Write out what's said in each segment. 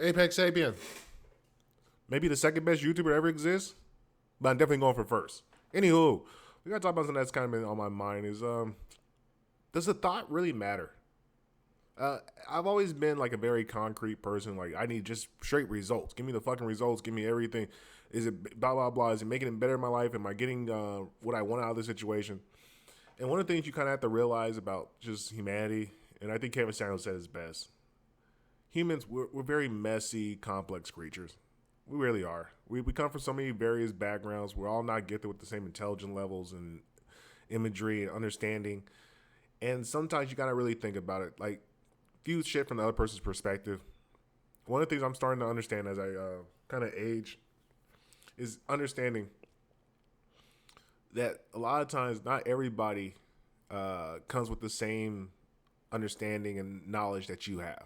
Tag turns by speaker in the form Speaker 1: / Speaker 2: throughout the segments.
Speaker 1: Apex Sapien. Maybe the second best YouTuber ever exists, but I'm definitely going for first. Anywho, we gotta talk about something that's kind of been on my mind is does the thought really matter? I've always been like a very concrete person. Like I need just straight results. Give me the fucking results. Give me everything. Is it blah blah blah? Is it making it better in my life? Am I getting what I want out of the situation? And one of the things you kind of have to realize about just humanity, and I think Kevin Samuels said it best. Humans, we're very messy, complex creatures. We really are. We come from so many various backgrounds. We're all not gifted with the same intelligence levels and imagery and understanding. And sometimes you gotta really think about it. Like, view shit from the other person's perspective. One of the things I'm starting to understand as I kind of age is understanding that a lot of times not everybody comes with the same understanding and knowledge that you have.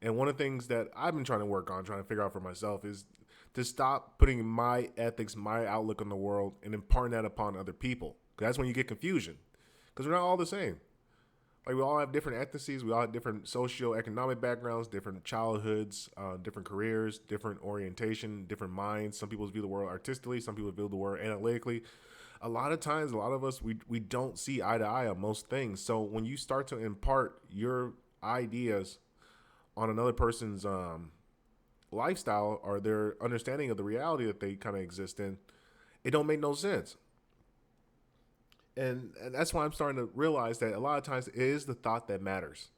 Speaker 1: And one of the things that I've been trying to work on, trying to figure out for myself, is to stop putting my ethics, my outlook on the world, and imparting that upon other people. 'Cause that's when you get confusion. Because we're not all the same. Like we all have different ethnicities, we all have different socio-economic backgrounds, different childhoods, different careers, different orientation, different minds. Some people view the world artistically, some people view the world analytically. A lot of times, a lot of us, we don't see eye to eye on most things. So when you start to impart your ideas on another person's lifestyle or their understanding of the reality that they kind of exist in, it don't make no sense. And that's why I'm starting to realize that a lot of times it is the thought that matters.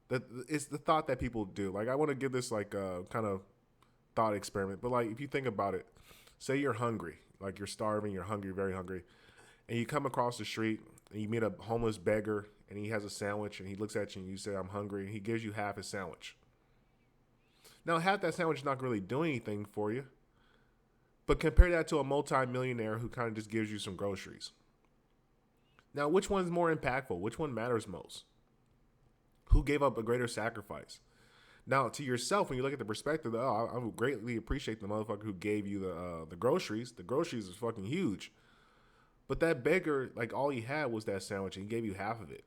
Speaker 1: That it's the thought that people do. Like I want to give this like a kind of thought experiment, but like if you think about it, say you're hungry, like you're starving, you're hungry, very hungry, and you come across the street and you meet a homeless beggar and he has a sandwich and he looks at you and you say I'm hungry and he gives you half his sandwich. Now half that sandwich is not really doing anything for you, but compare that to a multi-millionaire who kind of just gives you some groceries. Now, which one's more impactful? Which one matters most? Who gave up a greater sacrifice? Now, to yourself, when you look at the perspective, I would greatly appreciate the motherfucker who gave you the groceries. The groceries is fucking huge. But that beggar, like all he had was that sandwich, and he gave you half of it.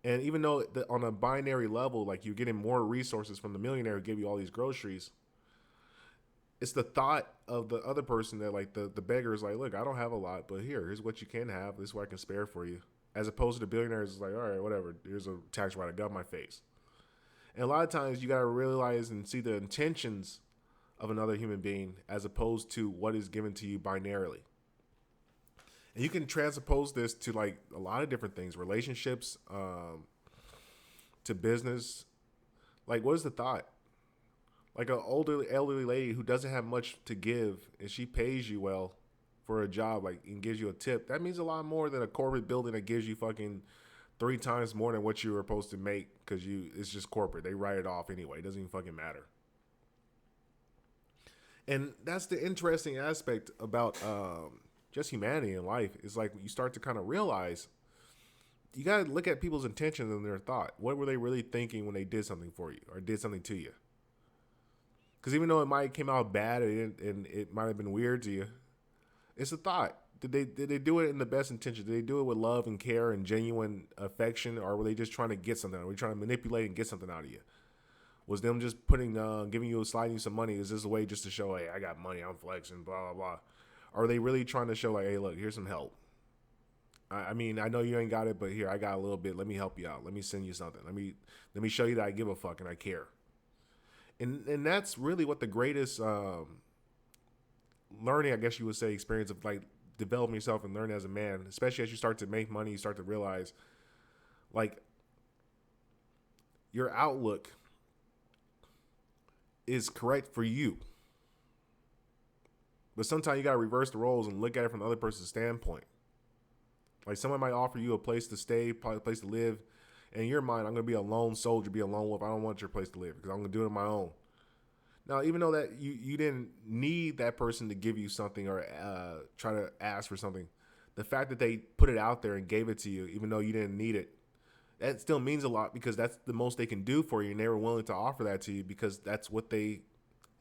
Speaker 1: And even though on a binary level, like you're getting more resources from the millionaire who gave you all these groceries, it's the thought of the other person that like the beggar is like, look, I don't have a lot, but here's what you can have. This is what I can spare for you. As opposed to the billionaires is like, all right, whatever. Here's a tax write I got in my face. And a lot of times you gotta realize and see the intentions of another human being as opposed to what is given to you binarily. And you can transpose this to like a lot of different things, relationships, to business. Like, what is the thought? Like an older elderly lady who doesn't have much to give and she pays you well for a job, like and gives you a tip, that means a lot more than a corporate building that gives you fucking 3 times more than what you were supposed to make because it's just corporate. They write it off anyway. It doesn't even fucking matter. And that's the interesting aspect about just humanity in life. Is like you start to kind of realize you got to look at people's intentions and their thought. What were they really thinking when they did something for you or did something to you? Because even though it might have came out bad and it might have been weird to you, it's a thought. Did they do it in the best intention? Did they do it with love and care and genuine affection, or were they just trying to get something? Were they trying to manipulate and get something out of you? Was them just giving you, sliding you some money? Is this a way just to show, hey, I got money, I'm flexing, blah blah blah? Or are they really trying to show like, hey, look, here's some help? I mean, I know you ain't got it, but here I got a little bit. Let me help you out. Let me send you something. Let me show you that I give a fuck and I care. And that's really what the greatest learning, I guess you would say, experience of like developing yourself and learning as a man, especially as you start to make money, you start to realize like your outlook is correct for you. But sometimes you got to reverse the roles and look at it from the other person's standpoint. Like someone might offer you a place to stay, a place to live. And in your mind, I'm going to be a lone soldier, be a lone wolf. I don't want your place to live because I'm going to do it on my own. Now, even though that you didn't need that person to give you something or try to ask for something, the fact that they put it out there and gave it to you, even though you didn't need it, that still means a lot because that's the most they can do for you. And they were willing to offer that to you because that's what they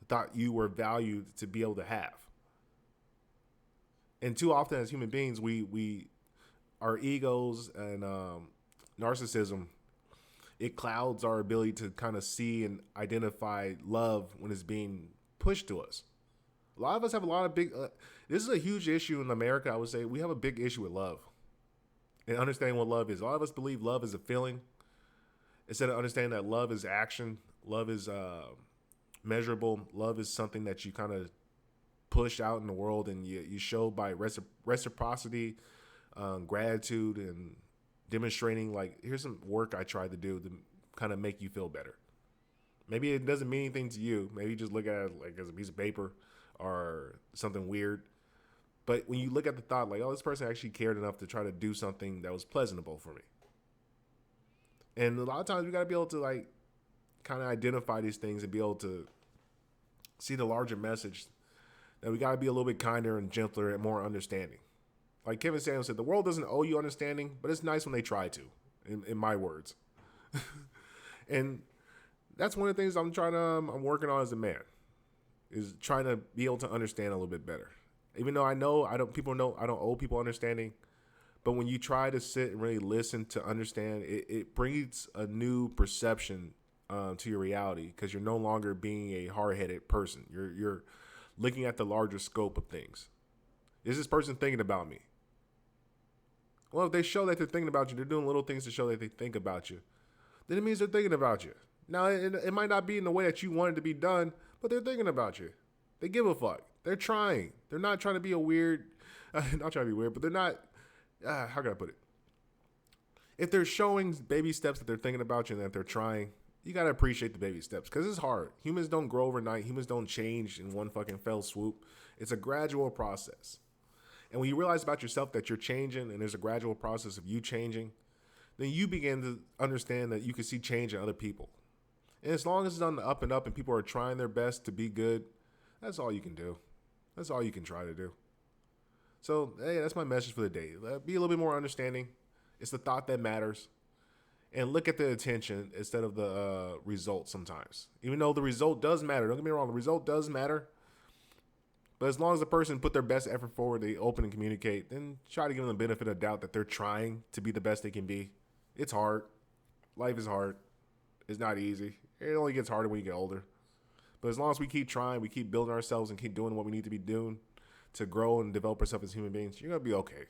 Speaker 1: thought you were valued to be able to have. And too often as human beings, we our egos and narcissism it clouds our ability to kind of see and identify love when it's being pushed to us. A lot of us have a lot of big. This is a huge issue in America. I would say we have a big issue with love and understanding what love is. A lot of us believe love is a feeling instead of understanding that love is action. Love is measurable. Love is something that you kind of push out in the world and you show by reciprocity, gratitude, and demonstrating like, here's some work I tried to do to kind of make you feel better. Maybe it doesn't mean anything to you. Maybe you just look at it like as a piece of paper or something weird. But when you look at the thought like, oh, this person actually cared enough to try to do something that was pleasurable for me. And a lot of times we got to be able to like kind of identify these things and be able to see the larger message that we got to be a little bit kinder and gentler and more understanding. Like Kevin Samuels said, the world doesn't owe you understanding, but it's nice when they try to, in my words. And that's one of the things I'm working on as a man, is trying to be able to understand a little bit better. Even though I don't owe people understanding, but when you try to sit and really listen to understand, it brings a new perception to your reality, because you're no longer being a hard-headed person. You're looking at the larger scope of things. Is this person thinking about me? Well, if they show that they're thinking about you, they're doing little things to show that they think about you, then it means they're thinking about you. Now, it might not be in the way that you want it to be done, but they're thinking about you. They give a fuck. They're trying. They're not trying to be a weird, not trying to be weird, but they're not, how can I put it? If they're showing baby steps that they're thinking about you and that they're trying, you got to appreciate the baby steps, because it's hard. Humans don't grow overnight. Humans don't change in one fucking fell swoop. It's a gradual process. And when you realize about yourself that you're changing and there's a gradual process of you changing, then you begin to understand that you can see change in other people. And as long as it's on the up and up and people are trying their best to be good, that's all you can do. That's all you can try to do. So, hey, that's my message for the day. Be a little bit more understanding. It's the thought that matters. And look at the intention instead of the result sometimes. Even though the result does matter. Don't get me wrong, the result does matter. But as long as the person put their best effort forward, they open and communicate, then try to give them the benefit of doubt that they're trying to be the best they can be. It's hard. Life is hard. It's not easy. It only gets harder when you get older. But as long as we keep trying, we keep building ourselves and keep doing what we need to be doing to grow and develop ourselves as human beings, you're going to be okay.